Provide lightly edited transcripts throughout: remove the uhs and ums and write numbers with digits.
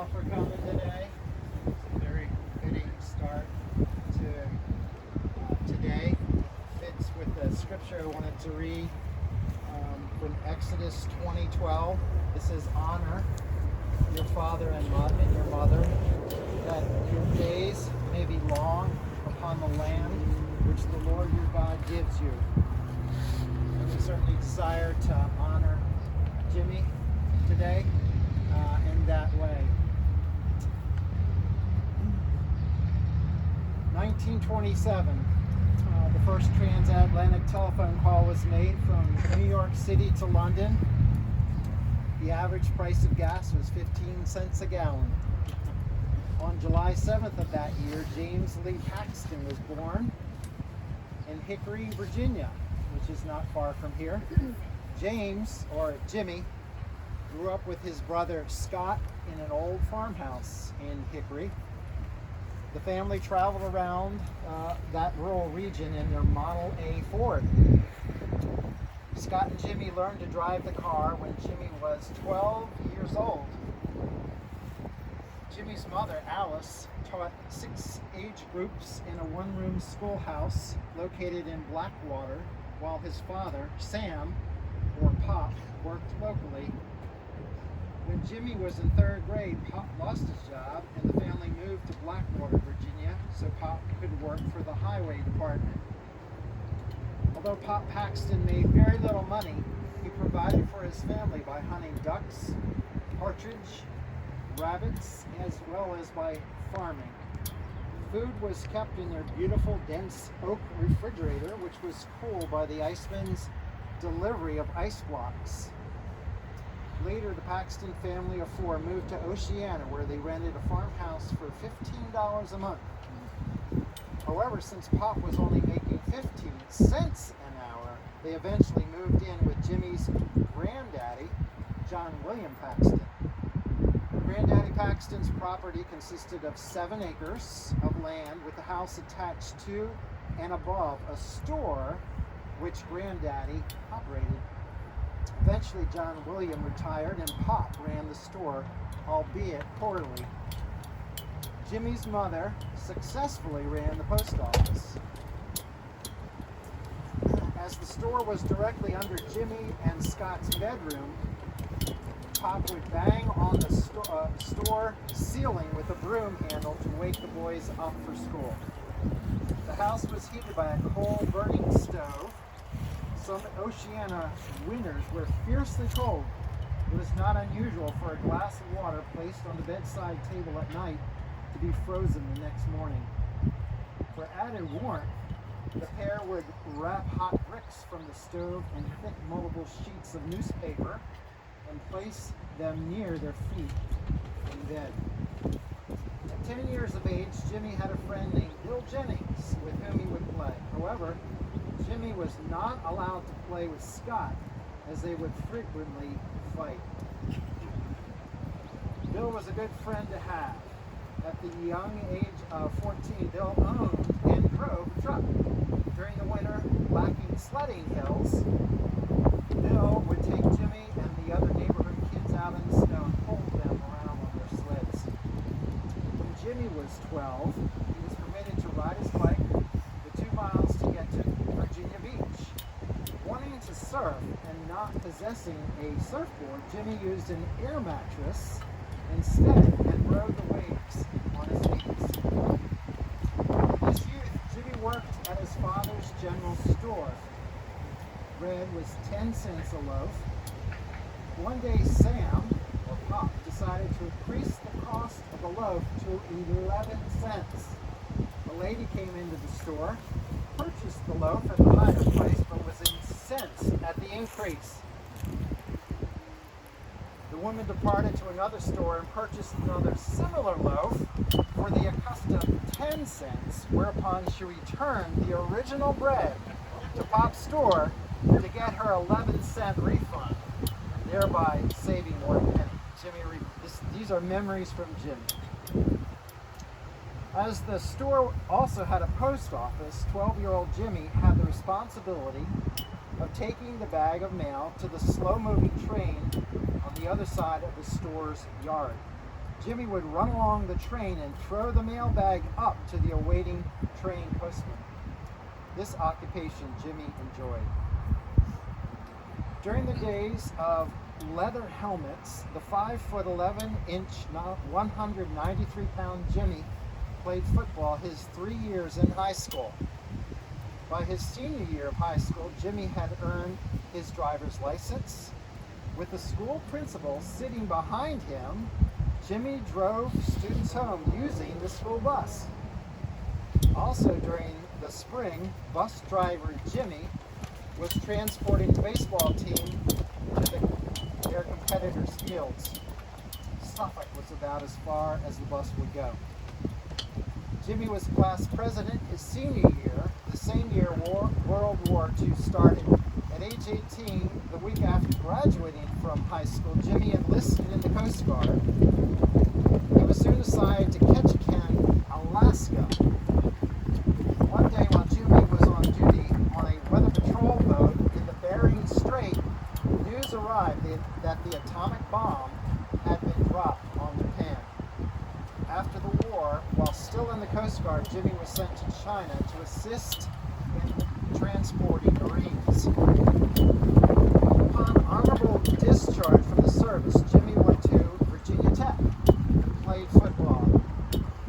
all for coming today. It's a very fitting start to today. It fits with the scripture I wanted to read from Exodus 20:12. This is honor your father and your mother, that your days may be long upon the land which the Lord your God gives you. And we certainly desire to honor Jimmy today in that way. 1927, the first transatlantic telephone call was made from New York City to London. The average price of gas was 15 cents a gallon. On July 7th of that year, James L Paxton was born in Hickory, Virginia, which is not far from here. James, or Jimmy, grew up with his brother Scott in an old farmhouse in Hickory. The family traveled around that rural region in their Model A Ford. Scott and Jimmy learned to drive the car when Jimmy was 12 years old. Jimmy's mother, Alice, taught 6 age groups in a one-room schoolhouse located in Blackwater, while his father, Sam, or Pop, worked locally. When Jimmy was in 3rd grade, Pop lost his job and the family moved to Blackwater, Virginia, so Pop could work for the highway department. Although Pop Paxton made very little money, he provided for his family by hunting ducks, partridge, rabbits, as well as by farming. Food was kept in their beautiful, dense oak refrigerator, which was cooled by the Iceman's delivery of ice blocks. Later, the Paxton family of 4 moved to Oceana, where they rented a farmhouse for $15 a month. However, since Pop was only making 15 cents an hour, they eventually moved in with Jimmy's granddaddy, John William Paxton. Granddaddy Paxton's property consisted of 7 acres of land with the house attached to and above a store which Granddaddy operated. Eventually, John William retired and Pop ran the store, albeit poorly. Jimmy's mother successfully ran the post office. As the store was directly under Jimmy and Scott's bedroom, Pop would bang on the store ceiling with a broom handle to wake the boys up for school. The house was heated by a coal-burning stove. Some Oceana winters were fiercely cold. It was not unusual for a glass of water placed on the bedside table at night to be frozen the next morning. For added warmth, the pair would wrap hot bricks from the stove in thick moldable sheets of newspaper and place them near their feet in bed. At 10 years of age, Jimmy had a friend named Bill Jennings with whom he would play. However, Jimmy was not allowed to play with Scott, as they would frequently fight. Bill was a good friend to have. At the young age of 14, Bill owned and drove a truck. During the winter, lacking sledding hills, Bill would take Jimmy and the other neighborhood kids out in the snow and pull them around on their sleds. When Jimmy was 12, he was permitted to ride his bike the 2 miles to get to Virginia Beach. Wanting to surf and not possessing a surfboard, Jimmy used an air mattress instead and rode the waves on his knees. In his youth, Jimmy worked at his father's general store. Bread was 10 cents a loaf. One day, Sam, or Pop, decided to increase the cost of the loaf to 11 cents. A lady came into the store, purchased the loaf at the higher price, but was incensed at the increase. The woman departed to another store and purchased another similar loaf for the accustomed 10 cents, whereupon she returned the original bread to Pop's store to get her 11-cent refund, thereby saving 1 penny. These are memories from Jimmy. As the store also had a post office, 12-year-old Jimmy had the responsibility of taking the bag of mail to the slow-moving train on the other side of the store's yard. Jimmy would run along the train and throw the mailbag up to the awaiting train postman. This occupation Jimmy enjoyed. During the days of leather helmets, the 5'11" 193-pound Jimmy played football his 3 years in high school. By his senior year of high school, Jimmy had earned his driver's license. With the school principal sitting behind him, Jimmy drove students home using the school bus. Also during the spring, bus driver Jimmy was transporting the baseball team to their competitors' fields. Suffolk was about as far as the bus would go. Jimmy was class president his senior year, the same year World War II started. At age 18, the week after graduating from high school, Jimmy enlisted in the Coast Guard. He was soon assigned to Ketchikan, Alaska. One day while Jimmy was on duty on a weather patrol boat in the Bering Strait, news arrived that the atomic bomb had been dropped on Japan. After the war, while still in the Coast Guard, Jimmy was sent to China to assist in transporting Marines. Upon honorable discharge from the service, Jimmy went to Virginia Tech and played football.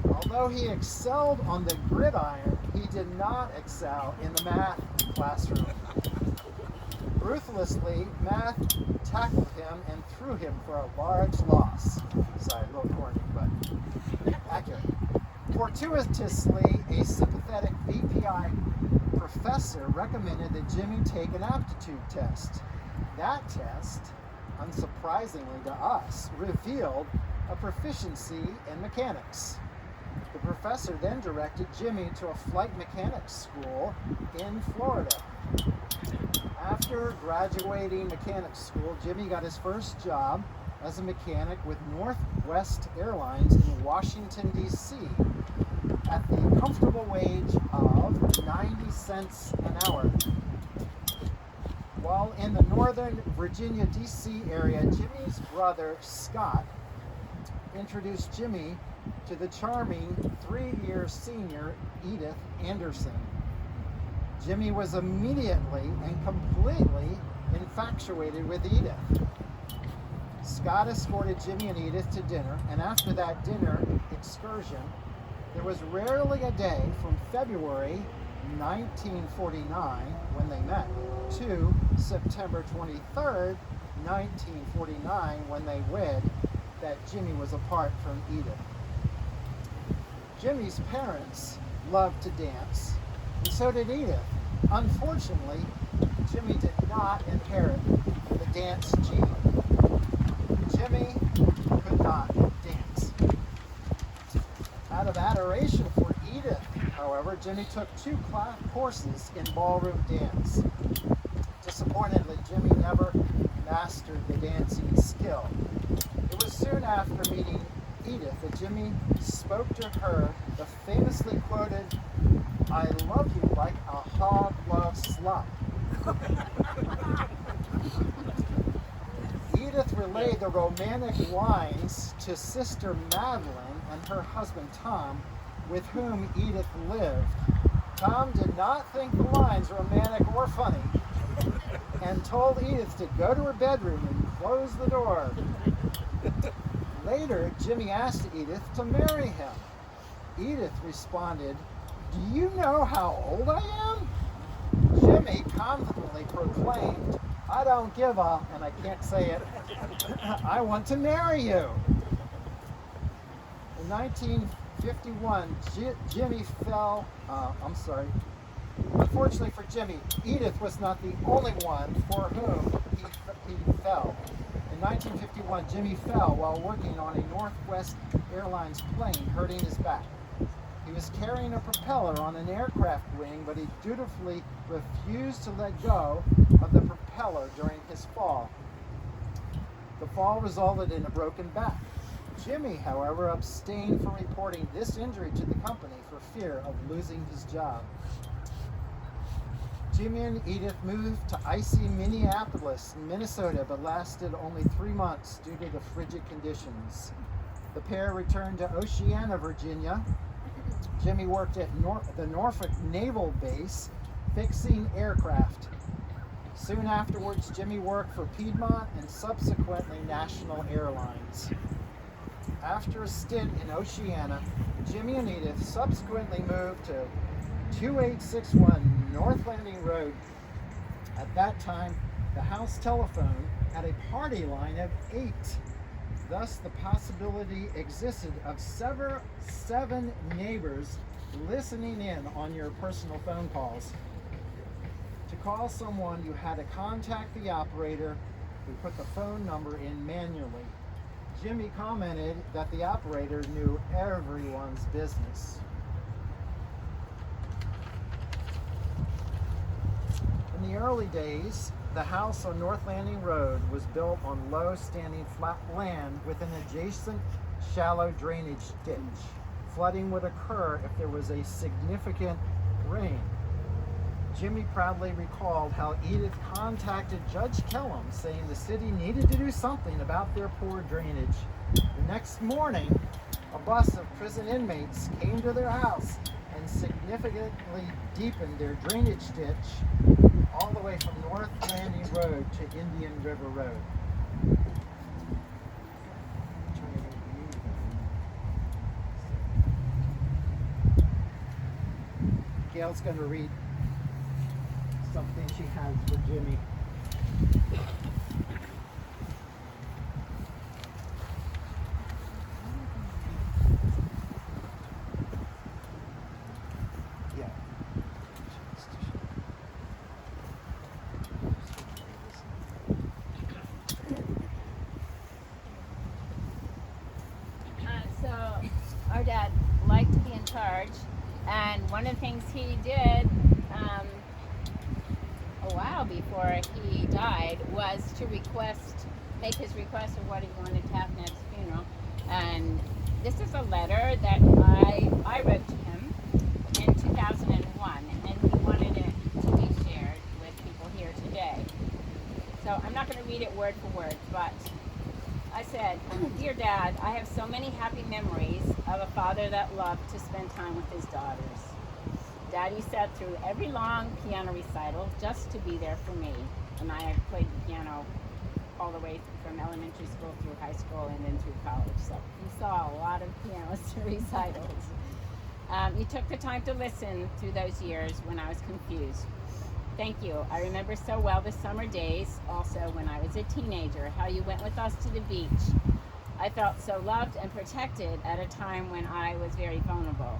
Although he excelled on the gridiron, he did not excel in the math classroom. Ruthlessly, math tackled him and threw him for a large loss. Sorry, a little corny, but accurate. Fortuitously, a sympathetic VPI professor recommended that Jimmy take an aptitude test. That test, unsurprisingly to us, revealed a proficiency in mechanics. The professor then directed Jimmy to a flight mechanics school in Florida. After graduating mechanics school, Jimmy got his first job as a mechanic with Northwest Airlines in Washington, D.C. at the comfortable wage of 90 cents an hour. While in the Northern Virginia, D.C. area, Jimmy's brother, Scott, introduced Jimmy to the charming 3-year senior Edith Anderson. Jimmy was immediately and completely infatuated with Edith. Scott escorted Jimmy and Edith to dinner, and after that dinner excursion, there was rarely a day from February 1949, when they met, to September 23rd, 1949, when they wed, that Jimmy was apart from Edith. Jimmy's parents loved to dance, and so did Edith. Unfortunately, Jimmy did not inherit the dance gene. Jimmy could not dance. Out of adoration for Edith, however, Jimmy took 2 courses in ballroom dance. Disappointedly, Jimmy never mastered the dancing skill. It was soon after meeting Edith that Jimmy spoke to her the famously quoted, "I love you like a hog loves slop." Edith relayed the romantic lines to sister Madeline and her husband Tom, with whom Edith lived. Tom did not think the lines romantic or funny, and told Edith to go to her bedroom and close the door. Later, Jimmy asked Edith to marry him. Edith responded, "Do you know how old I am?" Jimmy confidently proclaimed, "I don't give a," and I can't say it, "I want to marry you." In 1951, Unfortunately for Jimmy, Edith was not the only one for whom he fell. In 1951, Jimmy fell while working on a Northwest Airlines plane, hurting his back. He was carrying a propeller on an aircraft wing, but he dutifully refused to let go of the propeller during his fall. The fall resulted in a broken back. Jimmy, however, abstained from reporting this injury to the company for fear of losing his job. Jimmy and Edith moved to icy Minneapolis, Minnesota, but lasted only 3 months due to the frigid conditions. the pair returned to Oceana, Virginia. Jimmy worked at the Norfolk Naval Base fixing aircraft. Soon afterwards, Jimmy worked for Piedmont and subsequently National Airlines. After a stint in Oceana, Jimmy and Edith subsequently moved to 2861 North Landing Road. At that time, the house telephone had a party line of 8. Thus, the possibility existed of 7 neighbors listening in on your personal phone calls. To call someone, you had to contact the operator who put the phone number in manually. Jimmy commented that the operator knew everyone's business. In the early days, the house on North Landing Road was built on low-standing flat land with an adjacent shallow drainage ditch. Flooding would occur if there was a significant rain. Jimmy proudly recalled how Edith contacted Judge Kellum saying the city needed to do something about their poor drainage. The next morning, a bus of prison inmates came to their house and significantly deepened their drainage ditch all the way from North Landing Road to Indian River Road. Gail's going to read something she has for Jimmy. Yeah. So our dad liked to be in charge, and one of the things he did a while before he died was to make his request of what he wanted to happen at his funeral. And this is a letter that I wrote to him in 2001, and he wanted it to be shared with people here today. So I'm not going to read it word for word, but I said, "Dear Dad, I have so many happy memories of a father that loved to spend time with his daughters. Daddy sat through every long piano recital just to be there for me, and I had played the piano all the way from elementary school through high school and then through college, so he saw a lot of piano recitals. You took the time to listen through those years when I was confused. Thank you. I remember so well the summer days, also when I was a teenager, how you went with us to the beach. I felt so loved and protected at a time when I was very vulnerable.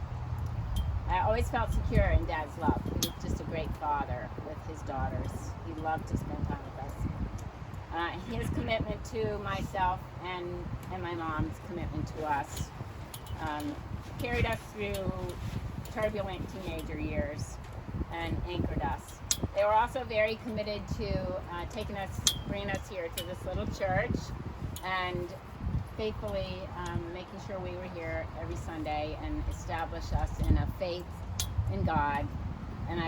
I always felt secure in Dad's love. He was just a great father with his daughters. He loved to spend time with us. His commitment to myself and my mom's commitment to us carried us through turbulent teenager years and anchored us. They were also very committed to bringing us here to this little church and faithfully making sure we were here every Sunday and establish us in a faith in God. And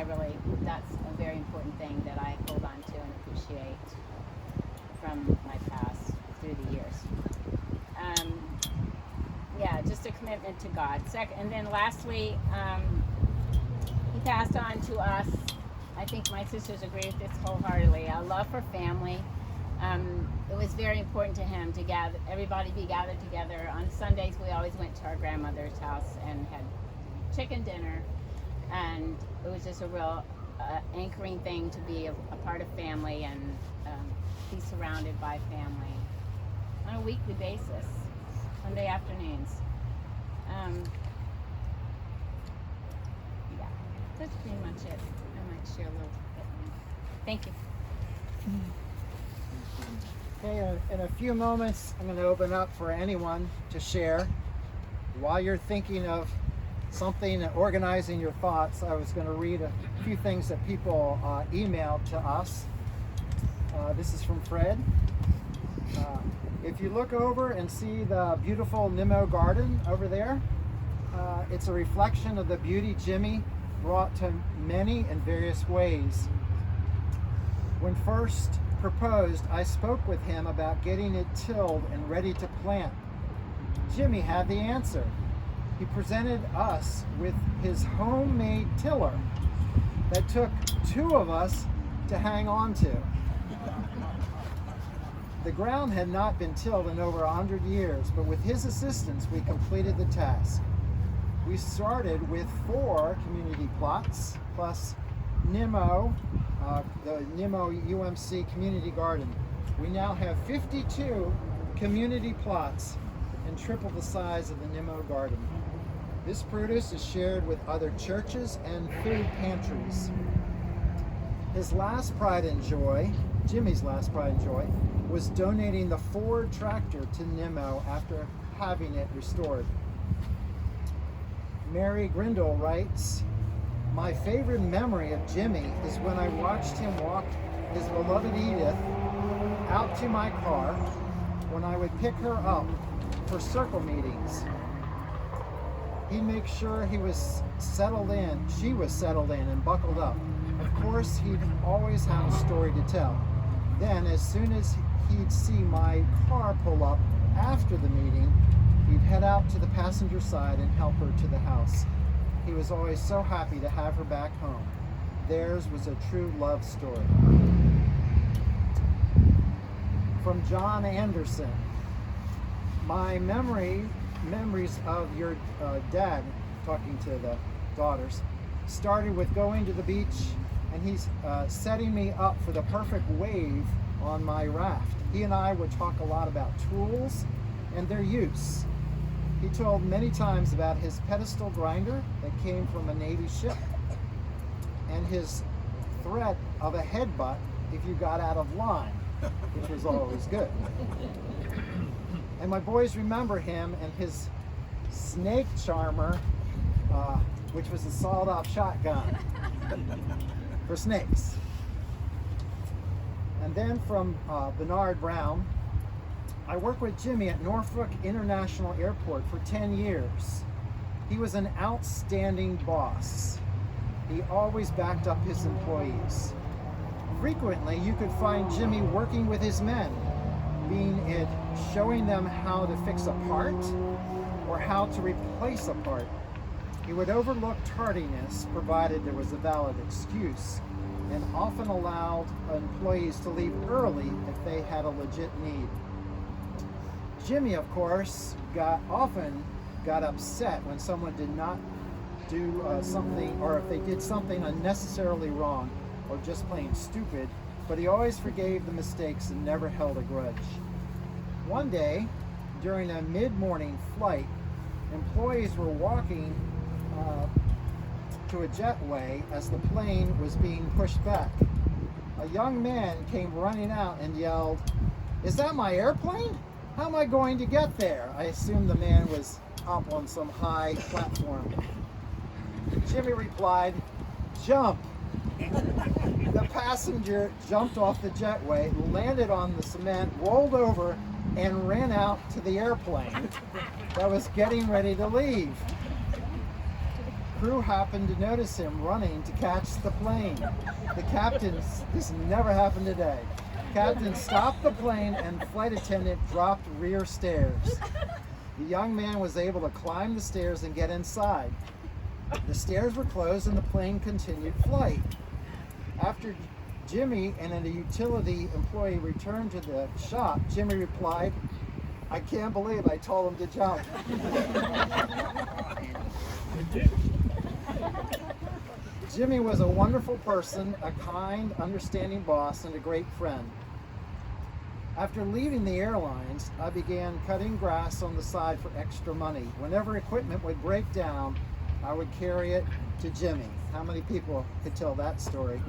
that's a very important thing that I hold on to and appreciate from my past through the years. Just a commitment to God. And then lastly, he passed on to us. I think my sisters agree with this wholeheartedly. A love for family. It was very important to him to everybody be gathered together. On Sundays, we always went to our grandmother's house and had chicken dinner, and it was just a real anchoring thing to be a part of family and be surrounded by family on a weekly basis, Sunday afternoons. That's pretty much it. I might share a little bit more. Thank you. Okay, in a few moments, I'm going to open up for anyone to share. While you're thinking of something and organizing your thoughts, I was going to read a few things that people emailed to us. This is from Fred. If you look over and see the beautiful Nimmo garden over there, it's a reflection of the beauty Jimmy brought to many in various ways. When first proposed, I spoke with him about getting it tilled and ready to plant. Jimmy had the answer. He presented us with his homemade tiller that took 2 of us to hang on to. The ground had not been tilled in over 100 years, but with his assistance, we completed the task. We started with 4 community plots, plus NIMO, the NIMO UMC Community Garden. We now have 52 community plots and triple the size of the NIMO garden. This produce is shared with other churches and food pantries. His last pride and joy, Jimmy's last pride and joy, was donating the Ford tractor to NIMO after having it restored. Mary Grindle writes, "My favorite memory of Jimmy is when I watched him walk his beloved Edith out to my car when I would pick her up for circle meetings. He'd make sure she was settled in and buckled up. Of course, he'd always have a story to tell. Then, as soon as he'd see my car pull up after the meeting, he'd head out to the passenger side and help her to the house. He was always so happy to have her back home. Theirs was a true love story." From John Anderson, "My memories of your dad," talking to the daughters, "started with going to the beach and he's setting me up for the perfect wave on my raft. He and I would talk a lot about tools and their use. He told many times about his pedestal grinder that came from a Navy ship and his threat of a headbutt if you got out of line, which was always good. And my boys remember him and his snake charmer, which was a sawed-off shotgun for snakes." And then from Bernard Brown, "I worked with Jimmy at Norfolk International Airport for 10 years. He was an outstanding boss. He always backed up his employees. Frequently, you could find Jimmy working with his men, being it showing them how to fix a part or how to replace a part. He would overlook tardiness, provided there was a valid excuse, and often allowed employees to leave early if they had a legit need. Jimmy, of course, often got upset when someone did not do something, or if they did something unnecessarily wrong or just plain stupid, but he always forgave the mistakes and never held a grudge. One day, during a mid-morning flight, employees were walking to a jetway as the plane was being pushed back. A young man came running out and yelled, 'Is that my airplane? How am I going to get there?' I assumed the man was up on some high platform. Jimmy replied, 'Jump.' The passenger jumped off the jetway, landed on the cement, rolled over, and ran out to the airplane that was getting ready to leave. Crew happened to notice him running to catch the plane. The captain, this never happened today. Captain stopped the plane and flight attendant dropped rear stairs. The young man was able to climb the stairs and get inside. The stairs were closed and the plane continued flight. After Jimmy and a utility employee returned to the shop, Jimmy replied, 'I can't believe I told him to jump.'" Jimmy was a wonderful person, a kind, understanding boss, and a great friend. After leaving the airlines, I began cutting grass on the side for extra money. Whenever equipment would break down, I would carry it to Jimmy. How many people could tell that story?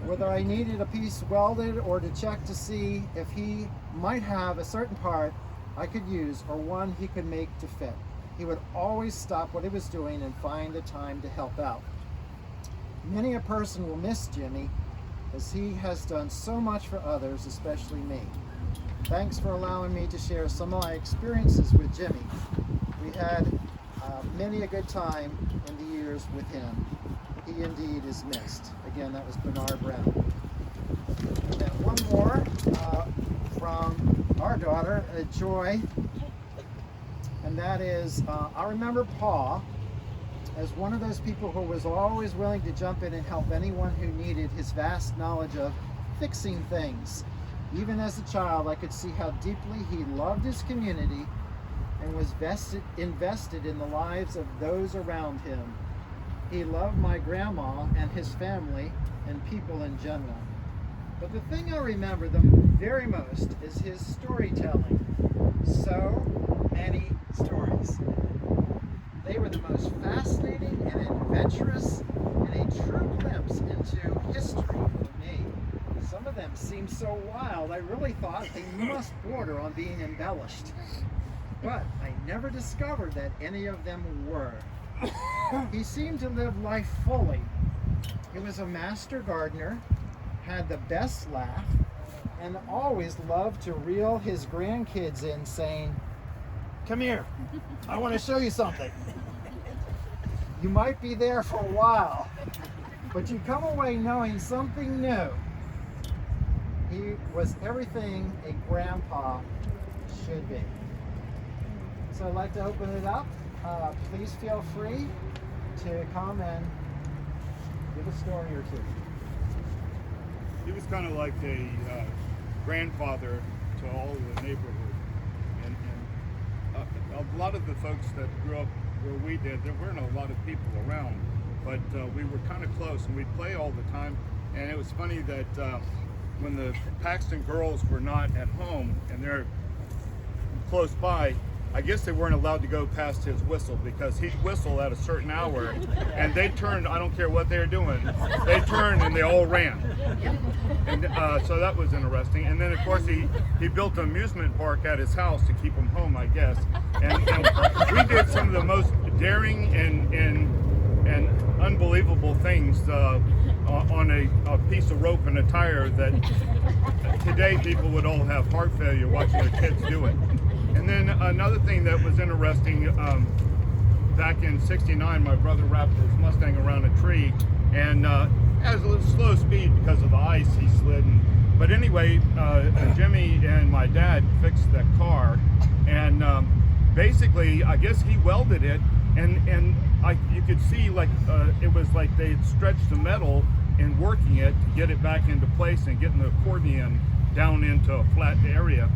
Whether I needed a piece welded or to check to see if he might have a certain part I could use or one he could make to fit. He would always stop what he was doing and find the time to help out. Many a person will miss Jimmy, as he has done so much for others, especially me. Thanks for allowing me to share some of my experiences with Jimmy. We had many a good time in the years with him. He indeed is missed. Again, that was Bernard Brown. And one more from our daughter, Joy. And that is, I remember Pa as one of those people who was always willing to jump in and help anyone who needed his vast knowledge of fixing things. Even as a child, I could see how deeply he loved his community and was invested in the lives of those around him. He loved my grandma and his family and people in general. But the thing I remember the very most is his storytelling. So many stories. They were the most fascinating and adventurous and a true glimpse into history for me. Some of them seemed so wild, I really thought they must border on being embellished. But I never discovered that any of them were. He seemed to live life fully. He was a master gardener, had the best laugh, and always loved to reel his grandkids in saying, "Come here, I want to show you something." You might be there for a while, but you come away knowing something new. He was everything a grandpa should be. So I'd like to open it up. Please feel free to come and give a story or two. He was kind of like a grandfather to all of the neighborhood. And a lot of the folks that grew up where we did, there weren't a lot of people around, but we were kind of close and we'd play all the time. And it was funny that when the Paxton girls were not at home and they're close by, I guess they weren't allowed to go past his whistle because he'd whistle at a certain hour and they turned, I don't care what they were doing, they turned and they all ran. And so that was interesting. And then of course he built an amusement park at his house to keep him home, I guess. And we did some of the most daring and unbelievable things on a piece of rope and a tire that today people would all have heart failure watching their kids do it. And then another thing that was interesting, back in '69, my brother wrapped his Mustang around a tree, and at a little slow speed because of the ice, he slid. But anyway, Jimmy and my dad fixed that car, and basically, I guess he welded it, and you could see like it was like they had stretched the metal and working it to get it back into place and getting the accordion down into a flat area.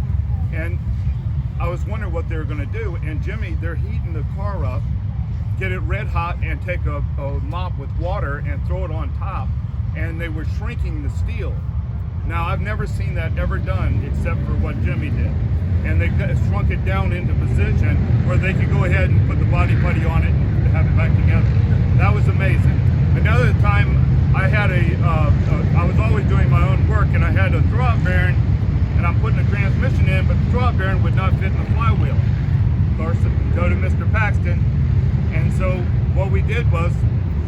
And I was wondering what they were going to do, and Jimmy, they're heating the car up, get it red hot, and take a mop with water and throw it on top, and they were shrinking the steel. Now, I've never seen that ever done except for what Jimmy did. And they shrunk it down into position where they could go ahead and put the body putty on it and have it back together. That was amazing. Another time, I had I was always doing my own work, and I had a throw-out bearing, and I'm putting a transmission in, but the throw-out bearing would not fit in the flywheel. Of course, go to Mr. Paxton, and so what we did was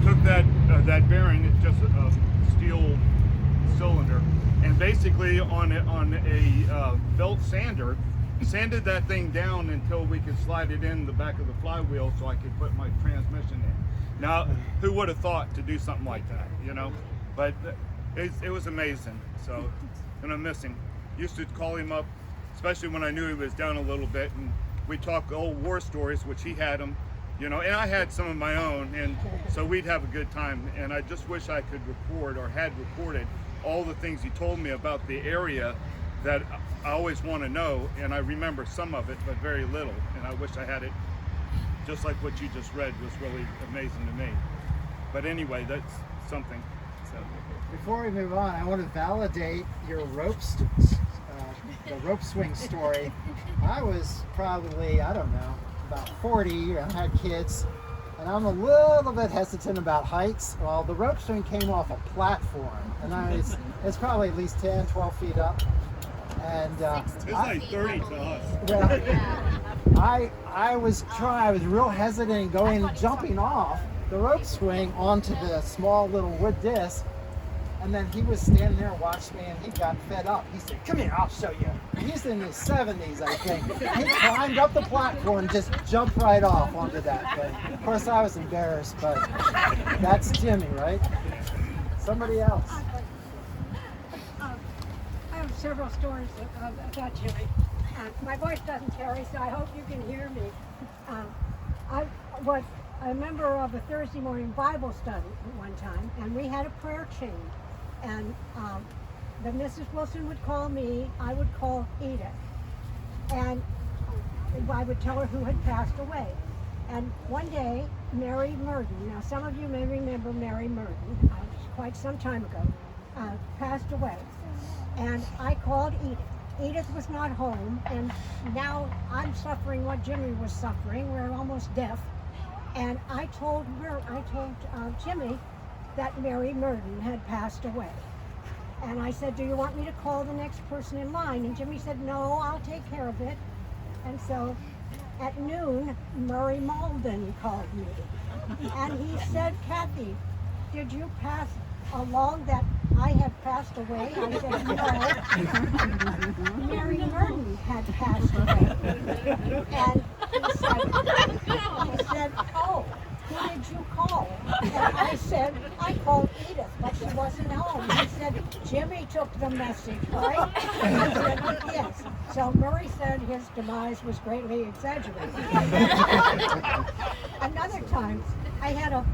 took that bearing, it's just a steel cylinder, and basically on a belt sander, sanded that thing down until we could slide it in the back of the flywheel so I could put my transmission in. Now, who would have thought to do something like that, you know? But it was amazing, so, and I miss him. Used to call him up, especially when I knew he was down a little bit, and we'd talk old war stories, which he had them, you know, and I had some of my own, and so we'd have a good time. And I just wish I could record or had recorded all the things he told me about the area that I always want to know, and I remember some of it, but very little, and I wish I had it. Just like what you just read was really amazing to me. But anyway, that's something. So. Before we move on, I want to validate your the rope swing story. I was probably, I don't know, about 40 and had kids, and I'm a little bit hesitant about heights. Well, the rope swing came off a platform, and it's probably at least 10, 12 feet up. And it's like 30 to us. Well, I was real hesitant jumping off the rope swing onto the small little wood disc. And then he was standing there watching me, and he got fed up. He said, "Come here, I'll show you." He's in his 70s, I think. He climbed up the platform and just jumped right off onto that thing. Of course, I was embarrassed, but that's Jimmy, right? Somebody else. I have several stories about Jimmy. My voice doesn't carry, so I hope you can hear me. I was a member of a Thursday morning Bible study at one time, and we had a prayer chain. And the Mrs. Wilson would call me, I would call Edith. And I would tell her who had passed away. And one day, Mary Murden, now some of you may remember Mary Murden, quite some time ago, passed away. And I called Edith. Edith was not home, and now I'm suffering what Jimmy was suffering. We're almost deaf. And I told Jimmy that Mary Murden had passed away. And I said, do you want me to call the next person in line? And Jimmy said, no, I'll take care of it. And so at noon, Murray Malden called me. And he said, Kathy, did you pass along that I had passed away? I said, no. Mary Murden had passed away. And he said, oh, who did you call? And I said, I called Edith, but she wasn't home. He said, Jimmy took the message, right? I said, yes. So Murray said his demise was greatly exaggerated. Another time, I had a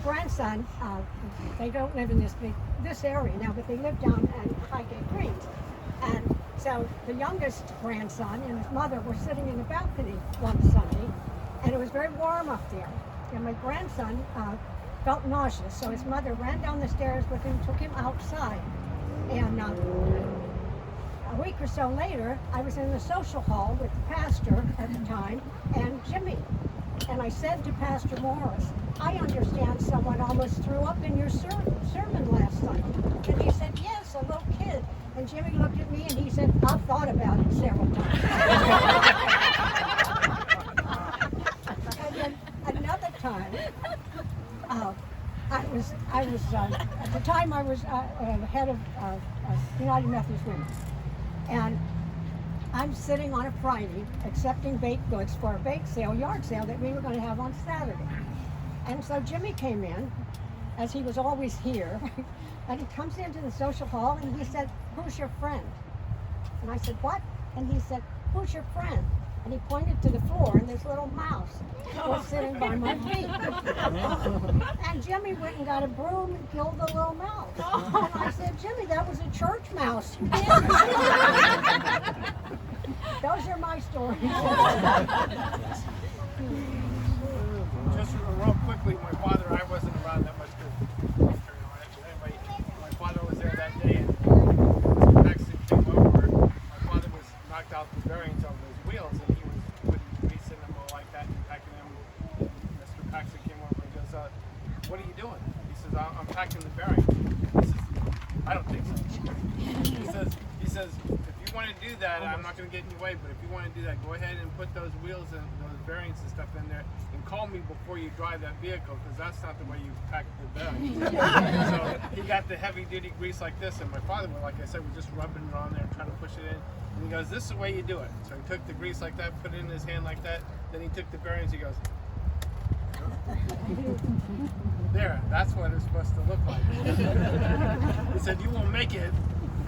grandson. They don't live in this area now, but they live down at Highgate Greens. And so the youngest grandson and his mother were sitting in the balcony one Sunday, and it was very warm up there. And my grandson felt nauseous, so his mother ran down the stairs with him, took him outside. And a week or so later, I was in the social hall with the pastor at the time and Jimmy. And I said to Pastor Morris, I understand someone almost threw up in your sermon last Sunday. And he said, yes, a little kid. And Jimmy looked at me and he said, I've thought about it several times. And then another time, at the time I was head of United Methodist Women. And I'm sitting on a Friday accepting baked goods for a bake sale, yard sale that we were going to have on Saturday. And so Jimmy came in, as he was always here, and he comes into the social hall and he said, who's your friend? And I said, what? And he said, who's your friend? And he pointed to the floor, and this little mouse was sitting by my feet. And Jimmy went and got a broom and killed the little mouse. And I said, Jimmy, that was a church mouse. Those are my stories. Just real quickly, my father, I wasn't around that much to anyway, my father was there that day, and Mr. Paxton came over. My father was knocked out the bearings on those wheels, and he was putting grease in them all like that and packing them. And Mr. Paxton came over and goes, what are you doing? He says, I'm packing the bearing. He says, I don't think so. He says, if you want to do that, I'm not going to get in your way, but if you want to do that, go ahead and put those wheels and those bearings and stuff in there and call me before you drive that vehicle, because that's not the way you pack the bearings. So he got the heavy duty grease like this, and my father, like I said, was just rubbing it on there and trying to push it in. And he goes, this is the way you do it. So he took the grease like that, put it in his hand like that, then he took the bearings, he goes, there, that's what it's supposed to look like. He said, you won't make it.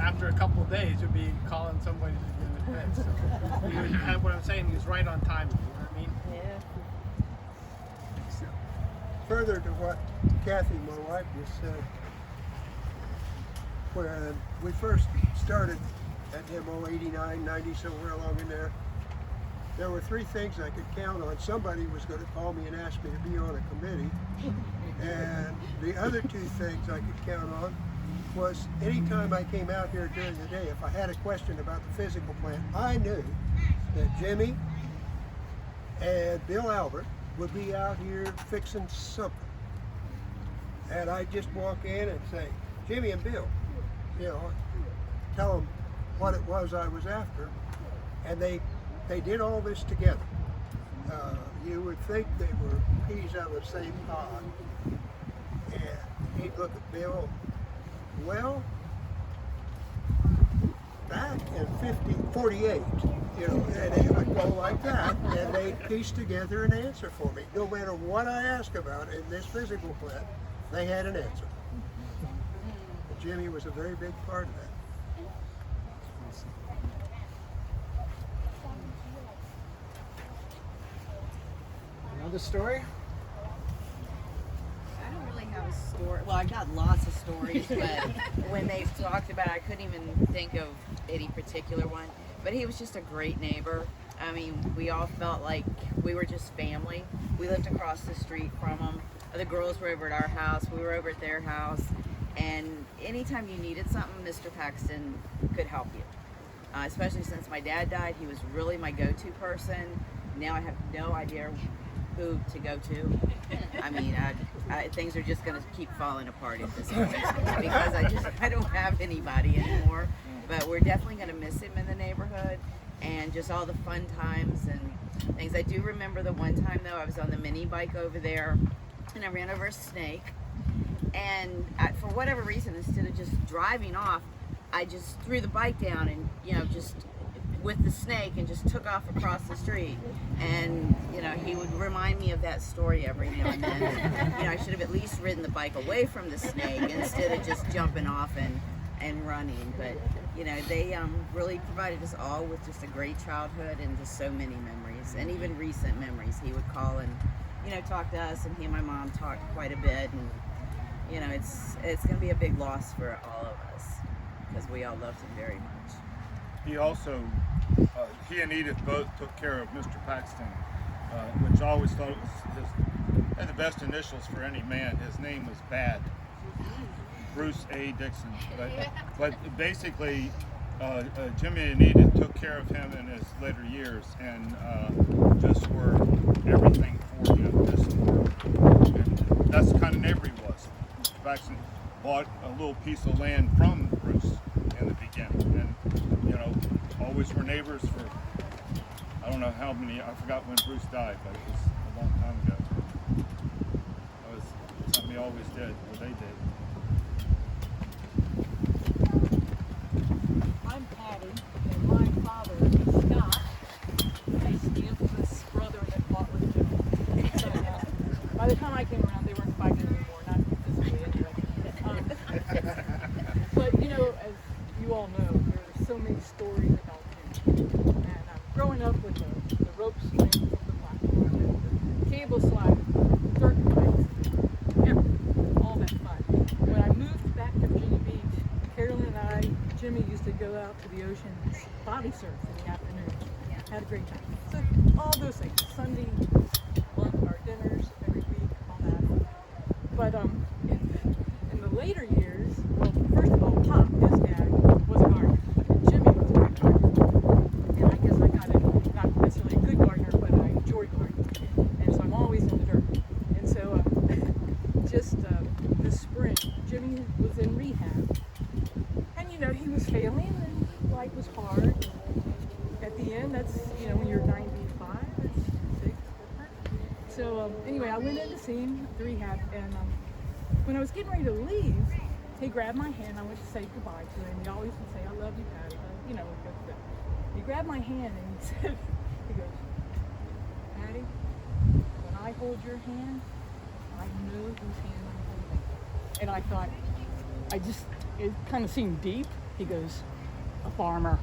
After a couple of days, you'll be calling somebody to get it fixed. So, what I'm saying, he's right on time. You know what I mean? Yeah. Further to what Kathy, my wife, just said, when we first started at demo 89, 90, somewhere along in there were three things I could count on. Somebody was going to call me and ask me to be on a committee. And the other two things I could count on was anytime I came out here during the day, if I had a question about the physical plant, I knew that Jimmy and Bill Albert would be out here fixing something. And I'd just walk in and say, Jimmy and Bill, you know, tell them what it was I was after. And they did all this together. You would think they were peas out of the same pod. And he'd look at Bill, well, back in 48, you know, and they would go like that, and they'd piece together an answer for me. No matter what I asked about in this physical plant, they had an answer. And Jimmy was a very big part of that. the story? I don't really have a story. Well, I got lots of stories, but when they talked about it, I couldn't even think of any particular one. But he was just a great neighbor. I mean, we all felt like we were just family. We lived across the street from them. The girls were over at our house. We were over at their house. And anytime you needed something, Mr. Paxton could help you. Especially since my dad died, he was really my go-to person. Now I have no idea who to go to. I mean, things are just going to keep falling apart at this point because I don't have anybody anymore. But we're definitely going to miss him in the neighborhood and just all the fun times and things. I do remember the one time though, I was on the mini bike over there and I ran over a snake. And for whatever reason, instead of just driving off, I just threw the bike down and, you know, just with the snake and just took off across the street. And, you know, he would remind me of that story every now and then. You know, I should have at least ridden the bike away from the snake instead of just jumping off and running. But, you know, they really provided us all with just a great childhood and just so many memories, and even recent memories. He would call and, you know, talk to us, and he and my mom talked quite a bit. And, you know, it's going to be a big loss for all of us because we all loved him very much. He also, he and Edith both took care of Mr. Paxton, which I always thought was had the best initials for any man. His name was Bad, Bruce A. Dixon. But basically, Jimmy and Edith took care of him in his later years and just were everything for him. And that's the kind of neighbor he was. Mr. Paxton bought a little piece of land from Bruce in the beginning, and you know, always were neighbors for I don't know how many. I forgot when Bruce died, but it was a long time ago. That was something he always did, or they did. I'm Patty, and my father, Scott, is the infamous brother that fought with Jim. So, by the time I came around, they weren't fighting anymore, not physically anyway. But, you know, as you all know, there are so many stories about him. And growing up with the rope swings of the platform, the cable slide, dirt bikes, all that fun. When I moved back to Virginia Beach, Carolyn and I, Jimmy used to go out to the ocean and body surf in the afternoon. Had a great time. So all those things, Sunday lunch, our dinners every week, all that. But in the later years, well, first of all, Pop, his dad, was a gardener. And Jimmy was a great gardener. And I guess I got it, not necessarily a good gardener, but I enjoy gardening. And so I'm always in the dirt. And so just this spring, Jimmy was in rehab. And, you know, he was failing and life was hard. At the end, that's, you know, when you're 95, it's different. So anyway, I went in to see him at the rehab, and when I was getting ready to leave, he grabbed my hand. I went to say goodbye to him. He always would say, "I love you, Patty." You know, he grabbed my hand and he said, he goes, "Patty, when I hold your hand, I know whose hand I'm holding." And I thought, it kind of seemed deep. He goes, "A farmer."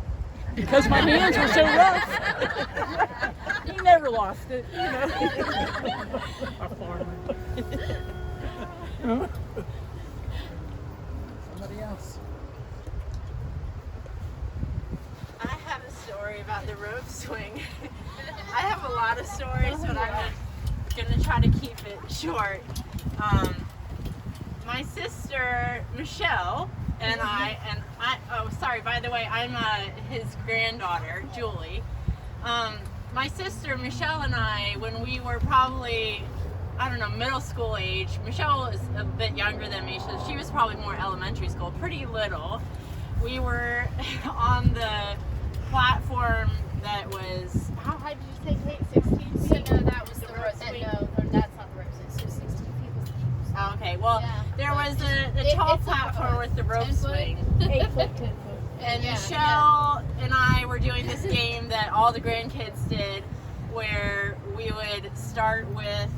Because my hands were so rough. He never lost it, you know. A farmer. Somebody else. I have a story about the rope swing. I have a lot of stories, but I'm gonna try to keep it short. My sister Michelle and I, oh sorry, by the way, I'm his granddaughter, Julie. My sister Michelle and I, when we were probably, I don't know, middle school age, Michelle is a bit younger than me, so she was probably more elementary school, pretty little. We were on the platform that was, how high did you say, Kate? 16 feet? No, that was the rope. rope swing? No, that's not the rope. It's just 16 feet was the cube. Oh, okay, well, Yeah. there was the tall it's platform with the rope 10 foot. swing. 8 foot, 10 foot. And Yeah, Michelle and I were doing this game that all the grandkids did, where we would start with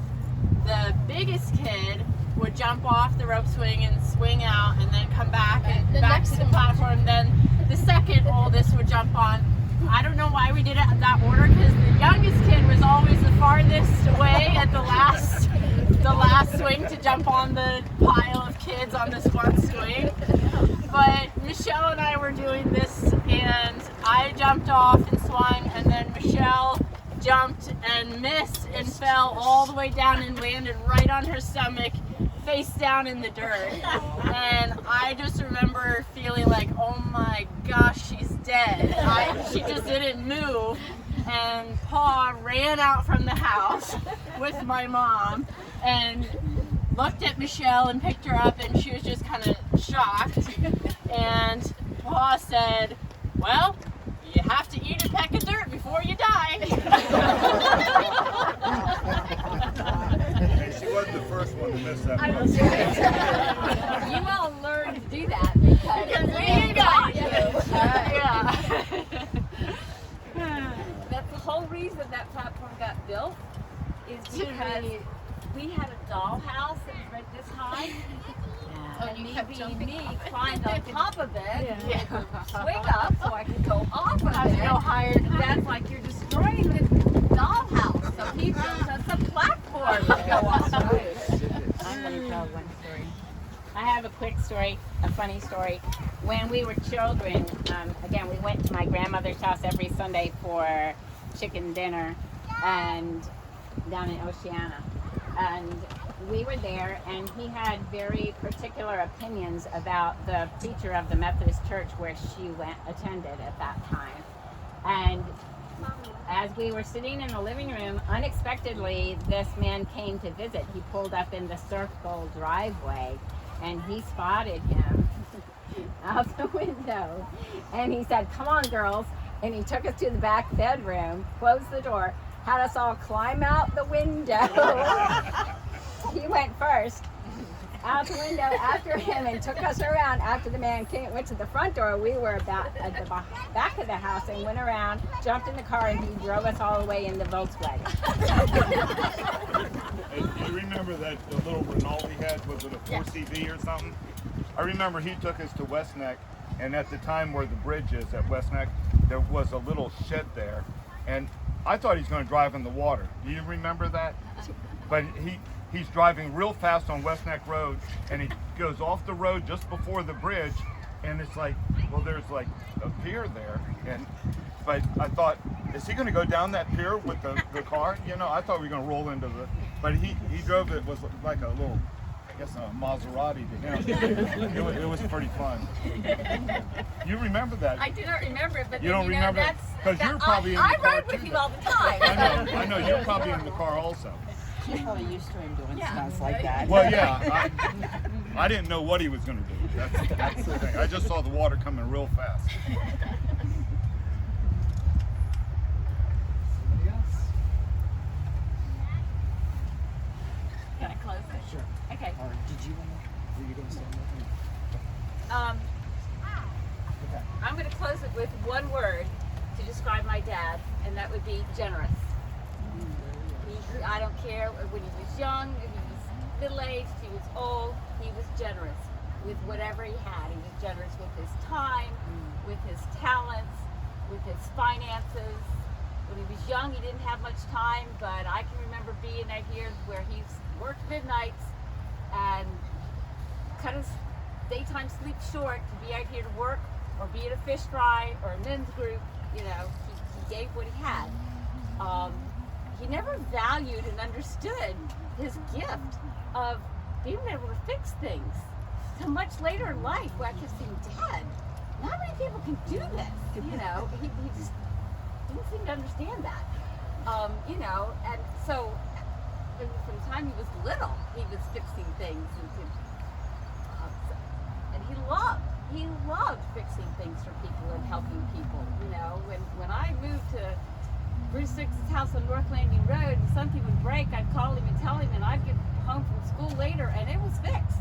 the biggest kid would jump off the rope swing and swing out and then come back and The back next to the one. platform. Then the second oldest would jump on. I don't know why we did it in that order, because the youngest kid was always the farthest away at the jump on the pile of kids on this one swing. But Michelle and I were doing this, and I jumped off and swung, and then Michelle jumped and missed and fell all the way down and landed right on her stomach, face down in the dirt. And I just remember feeling like, oh my gosh, she's dead. She just didn't move. And Pa ran out from the house with my mom and looked at Michelle and picked her up, and she was just kind of shocked. And Pa said, well, you have to eat a peck of dirt before you die. Hey, she wasn't the first one to miss that I boat. was you all learned to do that because we got you. That's the whole reason that platform got built, is because we had a dollhouse that was right this high. And me being me, climbed on top of it, and swing up so I could go off of it. go higher. That's like you're destroying the dollhouse. So he built us a platform to go off of. I'm going to tell one story. I have a quick story, a funny story. When we were children, again, we went to my grandmother's house every Sunday for chicken dinner, and down in Oceana. And we were there, and he had very particular opinions about the preacher of the Methodist church where she attended at that time. And as we were sitting in the living room, unexpectedly, this man came to visit. He pulled up in the circle driveway, and he spotted him out the window. And he said, come on, girls. And he took us to the back bedroom, closed the door, had us all climb out the window. He went first, out the window after him, and took us around. After the man went to the front door, we were about at the back of the house and went around, jumped in the car, and he drove us all the way in the Volkswagen. Hey, do you remember that the little Renault he had? Was it a 4CV or something? I remember he took us to West Neck, and at the time where the bridge is at West Neck, there was a little shed there, and I thought he was going to drive in the water. Do you remember that? But he's driving real fast on West Neck Road, and he goes off the road just before the bridge, and it's like, well, there's like a pier there, but I thought, is he going to go down that pier with the car? You know, I thought we were going to roll into but he drove it, was like a little, I guess, a Maserati to him. It was pretty fun. You remember that? I do not remember it, but You don't remember it? Because you're probably in the I car rode with too, you though. all the time. I know, you're probably in the car also. She's probably used to him doing stunts like that. Well, yeah, I didn't know what he was going to do. That's the thing. I just saw the water coming real fast. Somebody else? Can I close it? Sure. Okay. Or did you want to? Were you going to say anything? Okay. I'm going to close it with one word to describe my dad, and that would be generous. I don't care when he was young, if he was middle-aged, he was old, he was generous with whatever he had. He was generous with his time, with his talents, with his finances. When he was young, he didn't have much time, but I can remember being out here where he's worked midnights and cut his daytime sleep short to be out here to work or be at a fish fry or a men's group. You know, he gave what he had. He never valued and understood his gift of being able to fix things. Till much later in life, when I could see him dead, not many people can do this. You know, he just didn't seem to understand that. You know, and so from the time he was little, he was fixing things, and he loved fixing things for people and helping people. You know, when I moved to Bruce Six's house on North Landing Road, and something would break, I'd call him and tell him, and I'd get home from school later, and it was fixed.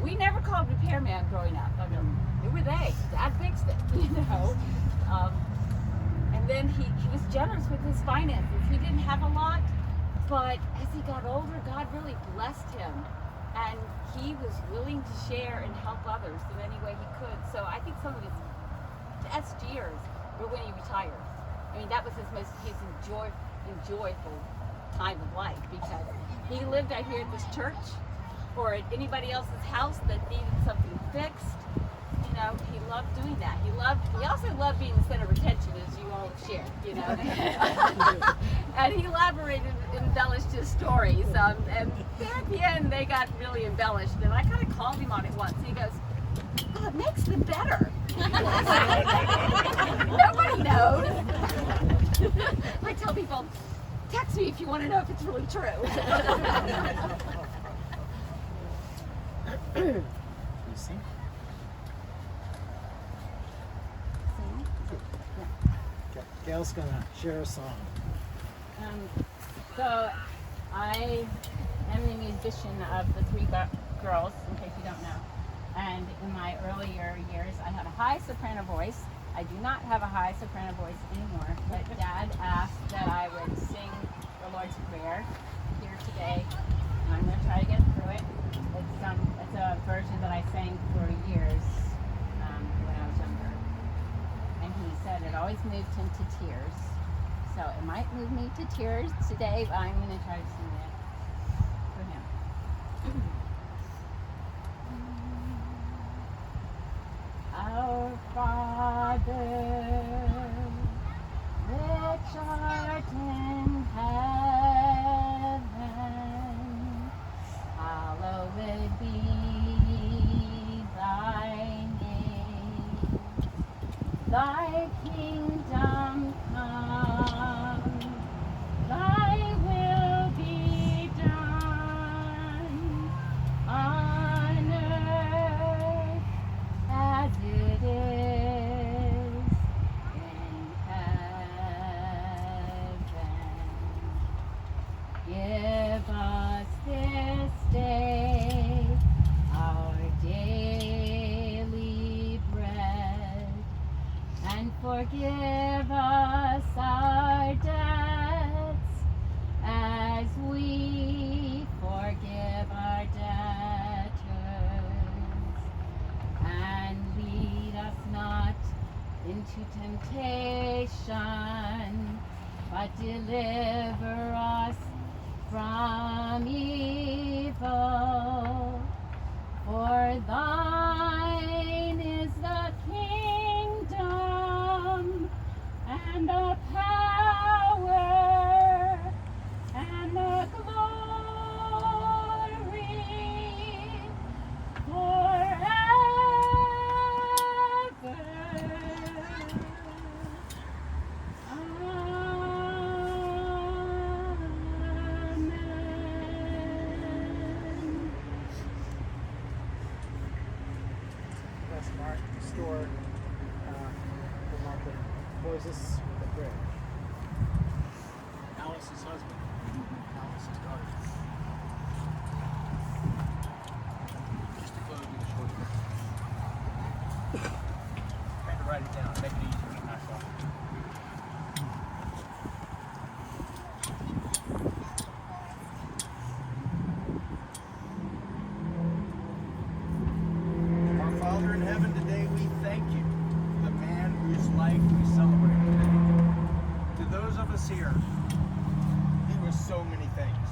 We never called repairman growing up. I mean, who were they? Dad fixed it, you know. And then he was generous with his finances. He didn't have a lot, but as he got older, God really blessed him, and he was willing to share and help others in any way he could. So I think some of his best years were when he retired. I mean, that was his enjoyable time of life, because he lived out here at this church, or at anybody else's house that needed something fixed. You know, he loved doing that. He also loved being the center of attention, as you all have shared, you know. And he embellished his stories. And then at the end, they got really embellished. And I kind of called him on it once. He goes, "Oh, it makes them better." Nobody knows. I tell people, text me if you want to know if it's really true. Lucy? Okay, Gail's gonna share a song. So I am the musician of the three girls, in case you don't know. And in my earlier years, I had a high soprano voice. I do not have a high soprano voice anymore, but Dad asked that I would sing the Lord's Prayer here today, and I'm going to try to get through it. It's a version that I sang for years when I was younger, and he said it always moved him to tears. So it might move me to tears today, but I'm going to try to sing it for him. Our Father, which art in heaven, hallowed be thy name. Thy kingdom come, thy will be done on earth as it is in heaven. Give us this day our daily bread, and forgive us our debts as we forgive our debtors. And lead us not into temptation, but deliver us from evil. For thine is the kingdom and the power and the glory forever. Amen. Let's Mark restore the Mark that closes with a prayer. Alice's husband, Alice's daughter. Just to close with a short prayer. Trying to write it down, make it easier to pass off. Our Father in heaven, today we thank you for the man whose life we celebrate today. To those of us here, he was so many things.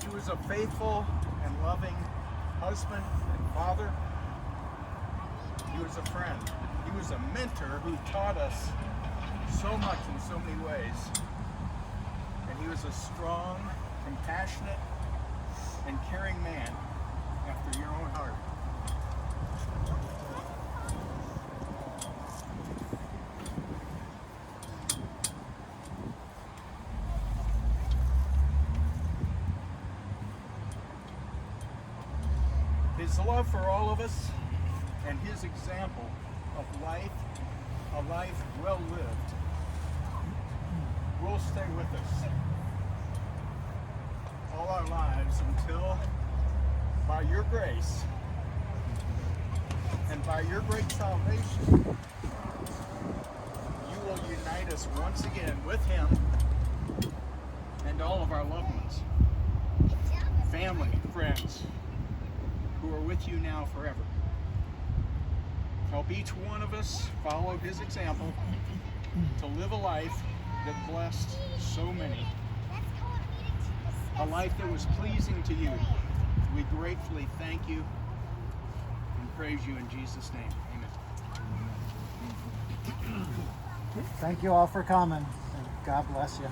He was a faithful and loving husband and father. He was a friend. He was a mentor who taught us so much in so many ways. And he was a strong, compassionate, and caring man after your own heart. His love for all of us and his example of life, a life well lived, will stay with us all our lives until, by your grace and by your great salvation, you will unite us once again with him and all of our loved ones, family, friends, who are with you now forever. Help each one of us follow his example to live a life that blessed so many, a life that was pleasing to you. We gratefully thank you and praise you in Jesus' name. Amen. Thank you all for coming. And God bless you.